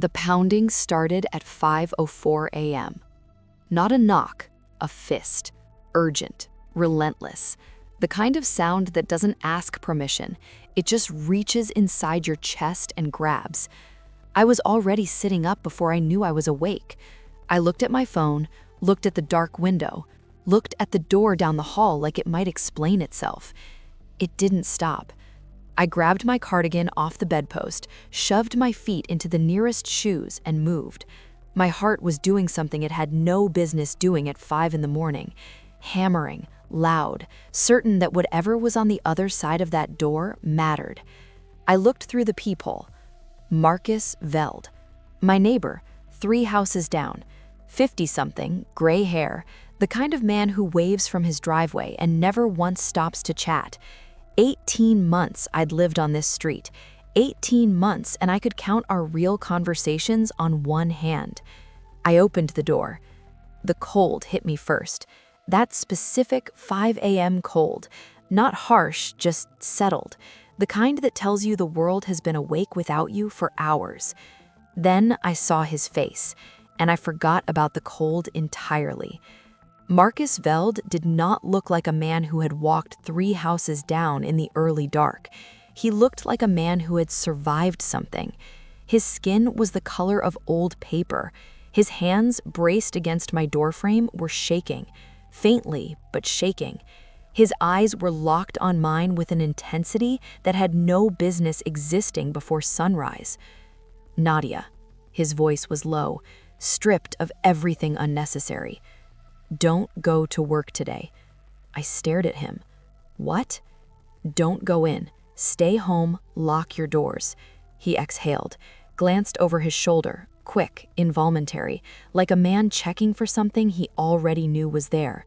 The pounding started at 5:04 a.m. Not a knock, a fist. Urgent, relentless. The kind of sound that doesn't ask permission. It just reaches inside your chest and grabs. I was already sitting up before I knew I was awake. I looked at my phone, looked at the dark window, looked at the door down the hall like it might explain itself. It didn't stop. I grabbed my cardigan off the bedpost, shoved my feet into the nearest shoes, and moved. My heart was doing something it had no business doing at 5 in the morning. Hammering, loud, certain that whatever was on the other side of that door mattered. I looked through the peephole. Marcus Veld. My neighbor, 3 houses down. 50-something, gray hair, the kind of man who waves from his driveway and never once stops to chat. 18 months I'd lived on this street. 18 months, and I could count our real conversations on one hand. I opened the door. The cold hit me first. That specific 5 a.m. cold. Not harsh, just settled. The kind that tells you the world has been awake without you for hours. Then I saw his face, and I forgot about the cold entirely. Marcus Veld did not look like a man who had walked 3 houses down in the early dark. He looked like a man who had survived something. His skin was the color of old paper. His hands, braced against my doorframe, were shaking. Faintly, but shaking. His eyes were locked on mine with an intensity that had no business existing before sunrise. Nadia. His voice was low, stripped of everything unnecessary. Don't go to work today. I stared at him. What? Don't go in. Stay home, lock your doors. He exhaled, glanced over his shoulder, quick, involuntary, like a man checking for something he already knew was there.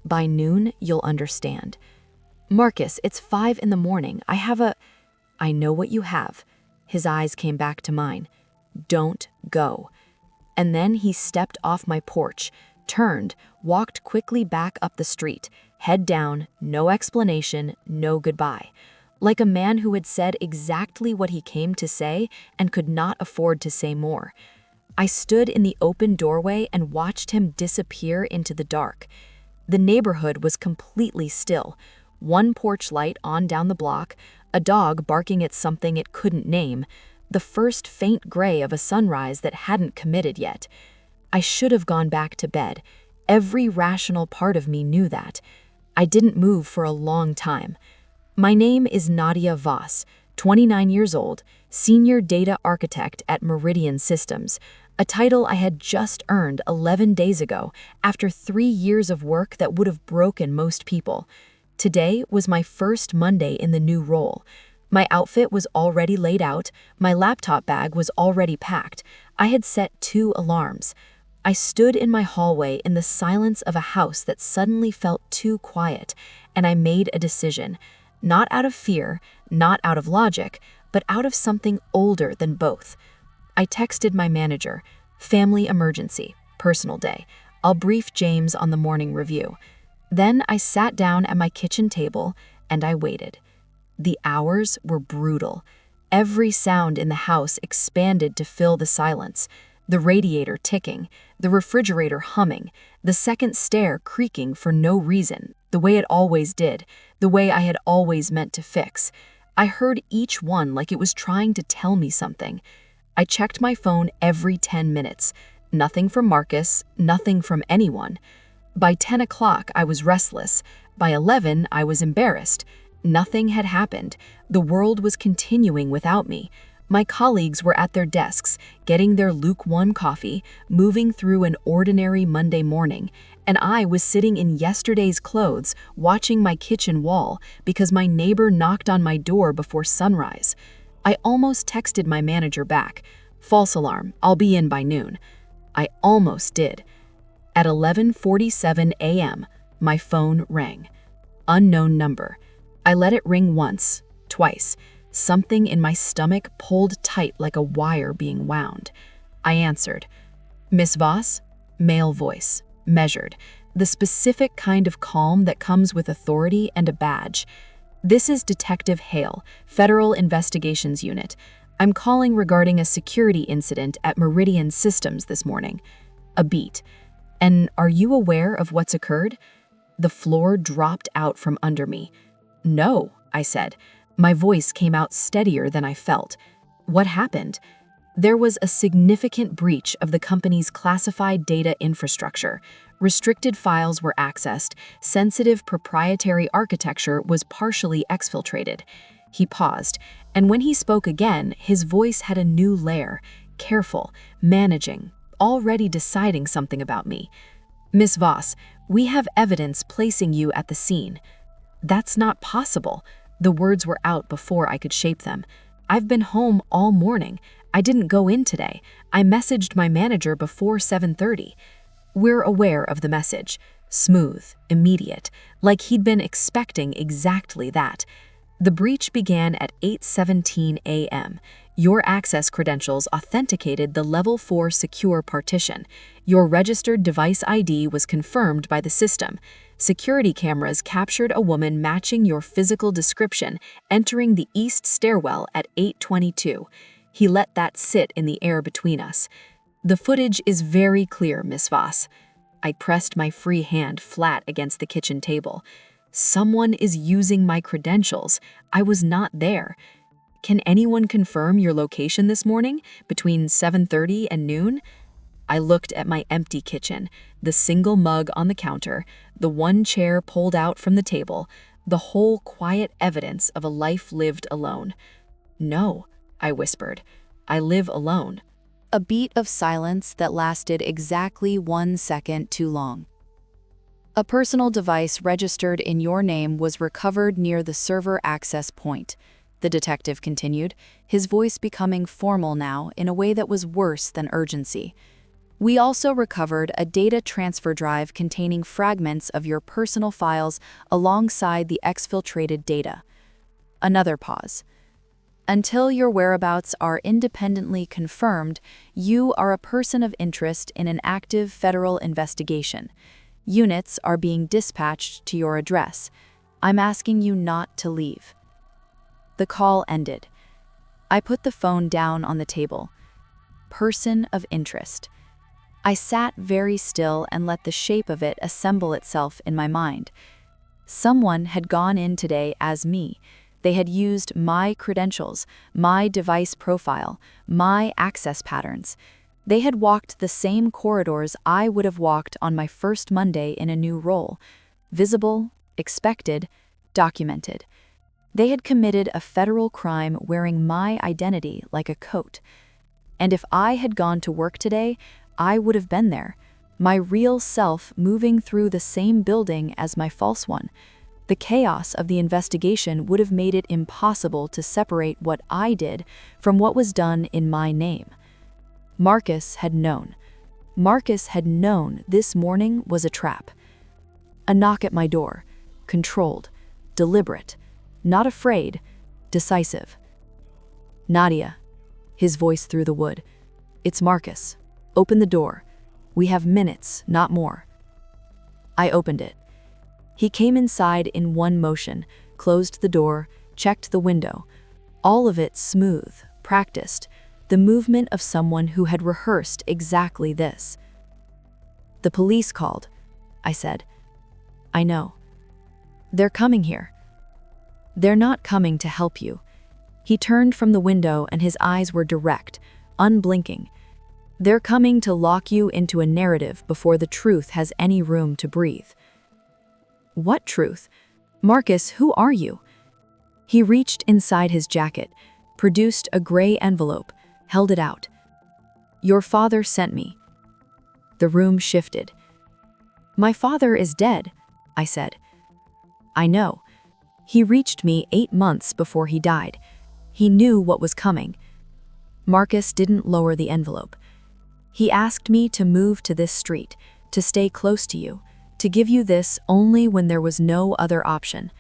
By noon, you'll understand. Marcus, it's 5 in the morning. I know what you have. His eyes came back to mine. Don't go. And then he stepped off my porch, turned, walked quickly back up the street, head down, no explanation, no goodbye. Like a man who had said exactly what he came to say and could not afford to say more. I stood in the open doorway and watched him disappear into the dark. The neighborhood was completely still. One porch light on down the block, a dog barking at something it couldn't name, the first faint gray of a sunrise that hadn't committed yet. I should have gone back to bed. Every rational part of me knew that. I didn't move for a long time. My name is Nadia Voss, 29 years old, senior data architect at Meridian Systems, a title I had just earned 11 days ago after 3 years of work that would have broken most people. Today was my first Monday in the new role. My outfit was already laid out, my laptop bag was already packed. I had set 2 alarms. I stood in my hallway in the silence of a house that suddenly felt too quiet, and I made a decision. Not out of fear, not out of logic, but out of something older than both. I texted my manager, family emergency, personal day. I'll brief James on the morning review. Then I sat down at my kitchen table and I waited. The hours were brutal. Every sound in the house expanded to fill the silence. The radiator ticking, the refrigerator humming, the second stair creaking for no reason, the way it always did, the way I had always meant to fix. I heard each one like it was trying to tell me something. I checked my phone every 10 minutes. Nothing from Marcus, nothing from anyone. By 10 o'clock, I was restless. By 11, I was embarrassed. Nothing had happened. The world was continuing without me. My colleagues were at their desks, getting their lukewarm coffee, moving through an ordinary Monday morning, and I was sitting in yesterday's clothes, watching my kitchen wall because my neighbor knocked on my door before sunrise. I almost texted my manager back. False alarm, I'll be in by noon. I almost did. At 11:47 a.m., my phone rang. Unknown number. I let it ring once, twice. Something in my stomach pulled tight like a wire being wound. I answered. Miss Voss? Male voice, measured, the specific kind of calm that comes with authority and a badge. This is Detective Hale, Federal Investigations Unit. I'm calling regarding a security incident at Meridian Systems this morning. A beat. And are you aware of what's occurred? The floor dropped out from under me. No, I said. My voice came out steadier than I felt. What happened? There was a significant breach of the company's classified data infrastructure. Restricted files were accessed. Sensitive proprietary architecture was partially exfiltrated. He paused, and when he spoke again, his voice had a new layer. Careful, managing, already deciding something about me. Miss Voss, we have evidence placing you at the scene. That's not possible. The words were out before I could shape them. I've been home all morning. I didn't go in today. I messaged my manager before 7:30. We're aware of the message. Smooth, immediate, like he'd been expecting exactly that. The breach began at 8:17 a.m. Your access credentials authenticated the Level 4 secure partition. Your registered device ID was confirmed by the system. Security cameras captured a woman matching your physical description entering the east stairwell at 8:22. He let that sit in the air between us. The footage is very clear, Miss Voss. I pressed my free hand flat against the kitchen table. Someone is using my credentials. I was not there. Can anyone confirm your location this morning between 7:30 and noon? I looked at my empty kitchen, the single mug on the counter, the one chair pulled out from the table, the whole quiet evidence of a life lived alone. No, I whispered. I live alone. A beat of silence that lasted exactly 1 second too long. A personal device registered in your name was recovered near the server access point, the detective continued, his voice becoming formal now in a way that was worse than urgency. We also recovered a data transfer drive containing fragments of your personal files alongside the exfiltrated data. Another pause. Until your whereabouts are independently confirmed, you are a person of interest in an active federal investigation. Units are being dispatched to your address. I'm asking you not to leave. The call ended. I put the phone down on the table. Person of interest. I sat very still and let the shape of it assemble itself in my mind. Someone had gone in today as me. They had used my credentials, my device profile, my access patterns. They had walked the same corridors I would have walked on my first Monday in a new role. Visible, expected, documented. They had committed a federal crime wearing my identity like a coat. And if I had gone to work today, I would have been there, my real self moving through the same building as my false one. The chaos of the investigation would have made it impossible to separate what I did from what was done in my name. Marcus had known. Marcus had known this morning was a trap. A knock at my door, controlled, deliberate, not afraid, decisive. Nadia, his voice through the wood. It's Marcus. Open the door. We have minutes, not more. I opened it. He came inside in one motion, closed the door, checked the window. All of it smooth, practiced, the movement of someone who had rehearsed exactly this. The police called, I said. I know. They're coming here. They're not coming to help you. He turned from the window and his eyes were direct, unblinking. They're coming to lock you into a narrative before the truth has any room to breathe. What truth? Marcus, who are you? He reached inside his jacket, produced a gray envelope, held it out. Your father sent me. The room shifted. My father is dead, I said. I know. He reached me 8 months before he died. He knew what was coming. Marcus didn't lower the envelope. He asked me to move to this street, to stay close to you, to give you this only when there was no other option.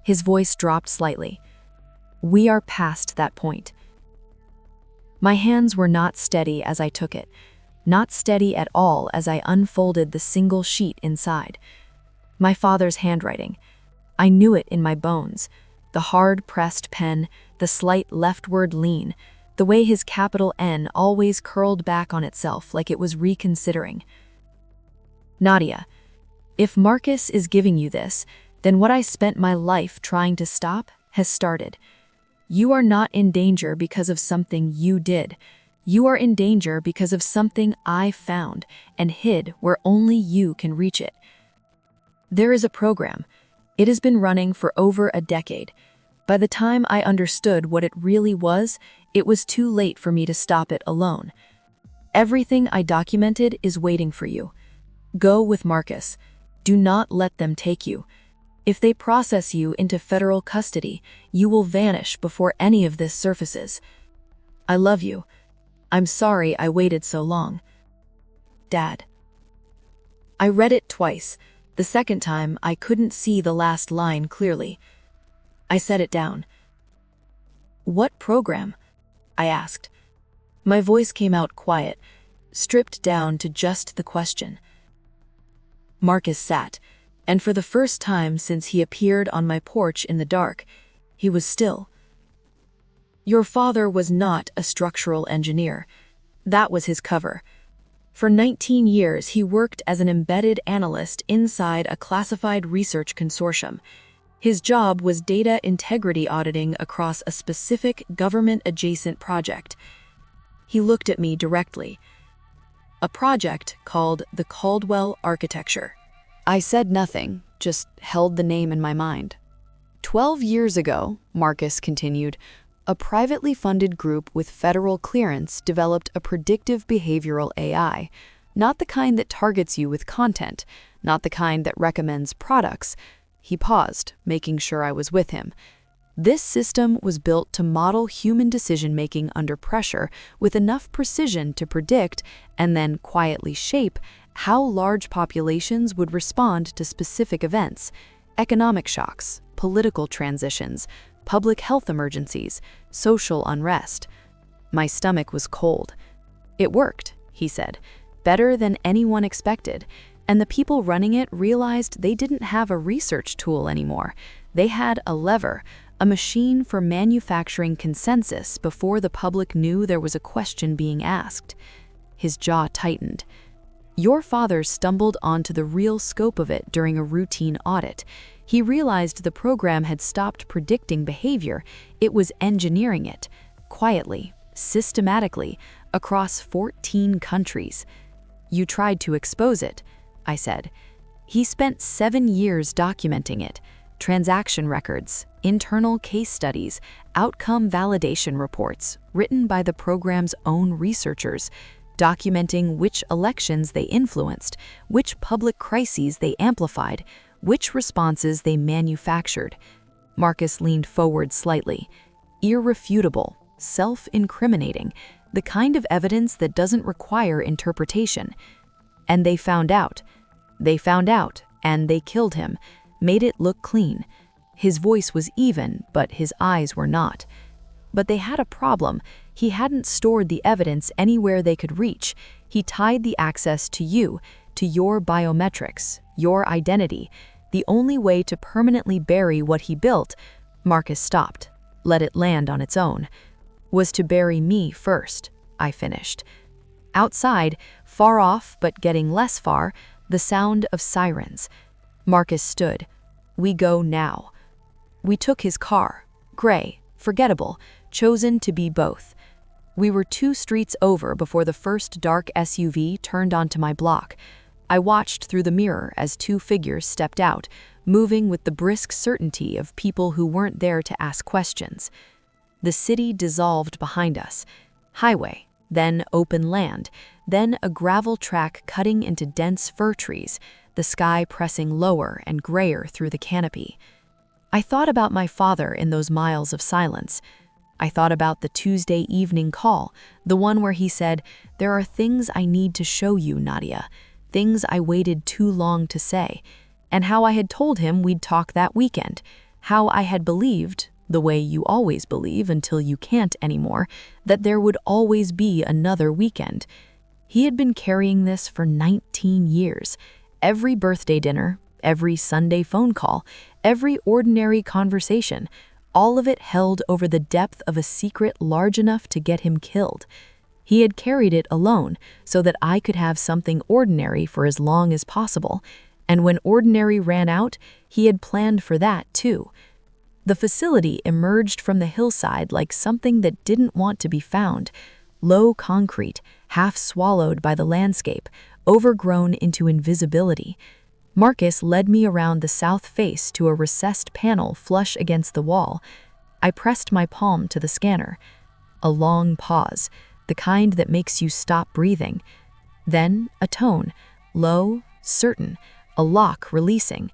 His voice dropped slightly. We are past that point. My hands were not steady as I took it, not steady at all as I unfolded the single sheet inside. My father's handwriting. I knew it in my bones, the hard-pressed pen, the slight leftward lean, the way his capital N always curled back on itself like it was reconsidering. Nadia, if Marcus is giving you this, then what I spent my life trying to stop has started. You are not in danger because of something you did. You are in danger because of something I found and hid where only you can reach it. There is a program. It has been running for over a decade. By the time I understood what it really was, it was too late for me to stop it alone. Everything I documented is waiting for you. Go with Marcus. Do not let them take you. If they process you into federal custody, you will vanish before any of this surfaces. I love you. I'm sorry I waited so long. Dad. I read it twice. The second time, I couldn't see the last line clearly. I set it down. What program? I asked. My voice came out quiet, stripped down to just the question. Marcus sat, and for the first time since he appeared on my porch in the dark, he was still. Your father was not a structural engineer. That was his cover. For 19 years, he worked as an embedded analyst inside a classified research consortium. His job was data integrity auditing across a specific government-adjacent project. He looked at me directly. A project called the Caldwell Architecture. I said nothing, just held the name in my mind. 12 years ago, Marcus continued, a privately funded group with federal clearance developed a predictive behavioral AI, not the kind that targets you with content, not the kind that recommends products. He paused, making sure I was with him. This system was built to model human decision-making under pressure with enough precision to predict, and then quietly shape, how large populations would respond to specific events, economic shocks, political transitions, public health emergencies, social unrest. My stomach was cold. It worked, he said, better than anyone expected, and the people running it realized they didn't have a research tool anymore. They had a lever, a machine for manufacturing consensus before the public knew there was a question being asked. His jaw tightened. Your father stumbled onto the real scope of it during a routine audit. He realized the program had stopped predicting behavior. It was engineering it, quietly, systematically, across 14 countries. You tried to expose it, I said. He spent 7 years documenting it. Transaction records, internal case studies, outcome validation reports written by the program's own researchers, documenting which elections they influenced, which public crises they amplified, which responses they manufactured. Marcus leaned forward slightly. Irrefutable, self-incriminating, the kind of evidence that doesn't require interpretation. And they found out. They found out, and they killed him, made it look clean. His voice was even, but his eyes were not. But they had a problem. He hadn't stored the evidence anywhere they could reach. He tied the access to you, to your biometrics, your identity. The only way to permanently bury what he built, Marcus stopped, let it land on its own, was to bury me first, I finished. Outside, far off but getting less far, the sound of sirens. Marcus stood. We go now. We took his car, gray, forgettable, chosen to be both. We were 2 streets over before the first dark SUV turned onto my block. I watched through the mirror as 2 figures stepped out, moving with the brisk certainty of people who weren't there to ask questions. The city dissolved behind us. Highway, then open land, then a gravel track cutting into dense fir trees, the sky pressing lower and grayer through the canopy. I thought about my father in those miles of silence. I thought about the Tuesday evening call, the one where he said, "There are things I need to show you, Nadia, things I waited too long to say," and how I had told him we'd talk that weekend, how I had believed, the way you always believe until you can't anymore, that there would always be another weekend. He had been carrying this for 19 years. Every birthday dinner, every Sunday phone call, every ordinary conversation, all of it held over the depth of a secret large enough to get him killed. He had carried it alone so that I could have something ordinary for as long as possible, and when ordinary ran out, he had planned for that too. The facility emerged from the hillside like something that didn't want to be found, low concrete, half swallowed by the landscape, overgrown into invisibility. Marcus led me around the south face to a recessed panel flush against the wall. I pressed my palm to the scanner. A long pause, the kind that makes you stop breathing. Then a tone, low, certain, a lock releasing.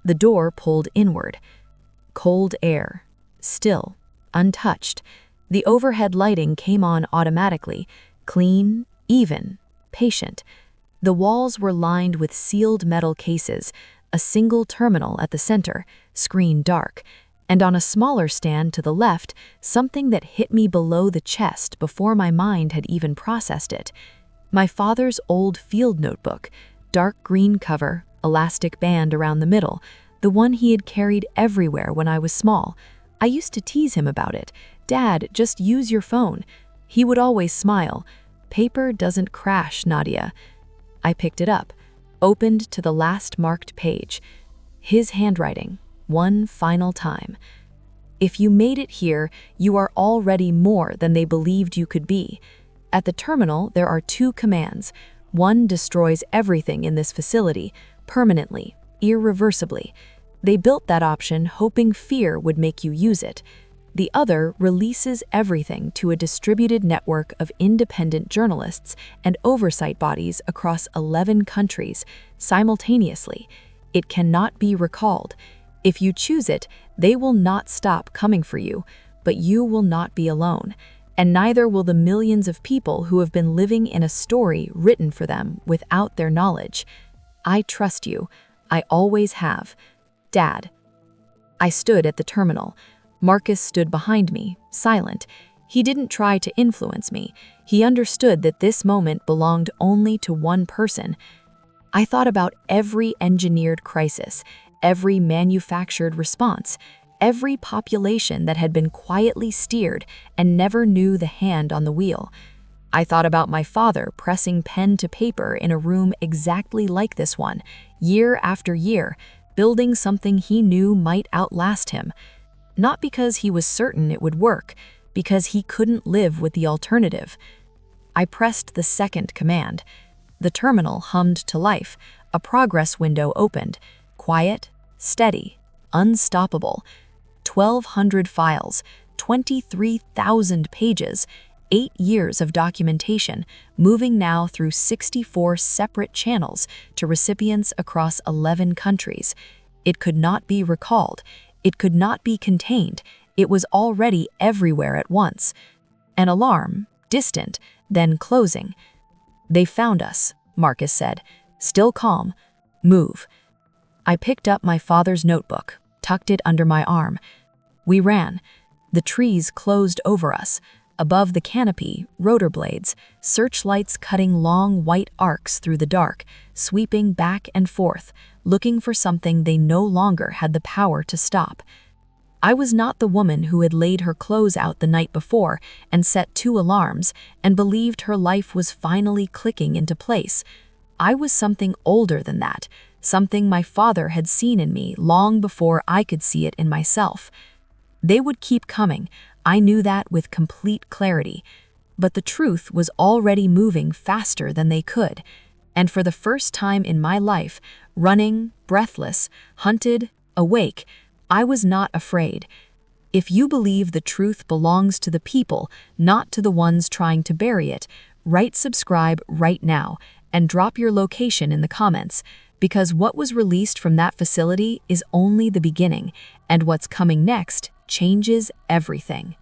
The door pulled inward. Cold air, still, untouched. The overhead lighting came on automatically, clean, even, patient. The walls were lined with sealed metal cases, a single terminal at the center, screen dark, and on a smaller stand to the left, something that hit me below the chest before my mind had even processed it. My father's old field notebook, dark green cover, elastic band around the middle, the one he had carried everywhere when I was small. I used to tease him about it. "Dad, just use your phone." He would always smile. "Paper doesn't crash, Nadia." I picked it up, opened to the last marked page. His handwriting, one final time. "If you made it here, you are already more than they believed you could be. At the terminal, there are 2 commands. One destroys everything in this facility, permanently, irreversibly. They built that option hoping fear would make you use it. The other releases everything to a distributed network of independent journalists and oversight bodies across 11 countries, simultaneously. It cannot be recalled. If you choose it, they will not stop coming for you, but you will not be alone. And neither will the millions of people who have been living in a story written for them without their knowledge. I trust you. I always have. Dad." I stood at the terminal. Marcus stood behind me, silent. He didn't try to influence me. He understood that this moment belonged only to one person. I thought about every engineered crisis, every manufactured response, every population that had been quietly steered and never knew the hand on the wheel. I thought about my father pressing pen to paper in a room exactly like this one, year after year, building something he knew might outlast him. Not because he was certain it would work, because he couldn't live with the alternative. I pressed the second command. The terminal hummed to life. A progress window opened. Quiet, steady, unstoppable. 1,200 files, 23,000 pages, 8 years of documentation, moving now through 64 separate channels to recipients across 11 countries. It could not be recalled. It could not be contained. It was already everywhere at once. An alarm, distant, then closing. "They found us," Marcus said, still calm. "Move." I picked up my father's notebook, tucked it under my arm. We ran. The trees closed over us. Above the canopy, rotor blades, searchlights cutting long white arcs through the dark, sweeping back and forth, looking for something they no longer had the power to stop. I was not the woman who had laid her clothes out the night before and set 2 alarms and believed her life was finally clicking into place. I was something older than that, something my father had seen in me long before I could see it in myself. They would keep coming. I knew that with complete clarity. But the truth was already moving faster than they could. And for the first time in my life, running, breathless, hunted, awake, I was not afraid. If you believe the truth belongs to the people, not to the ones trying to bury it, subscribe right now and drop your location in the comments, because what was released from that facility is only the beginning, and what's coming next changes everything.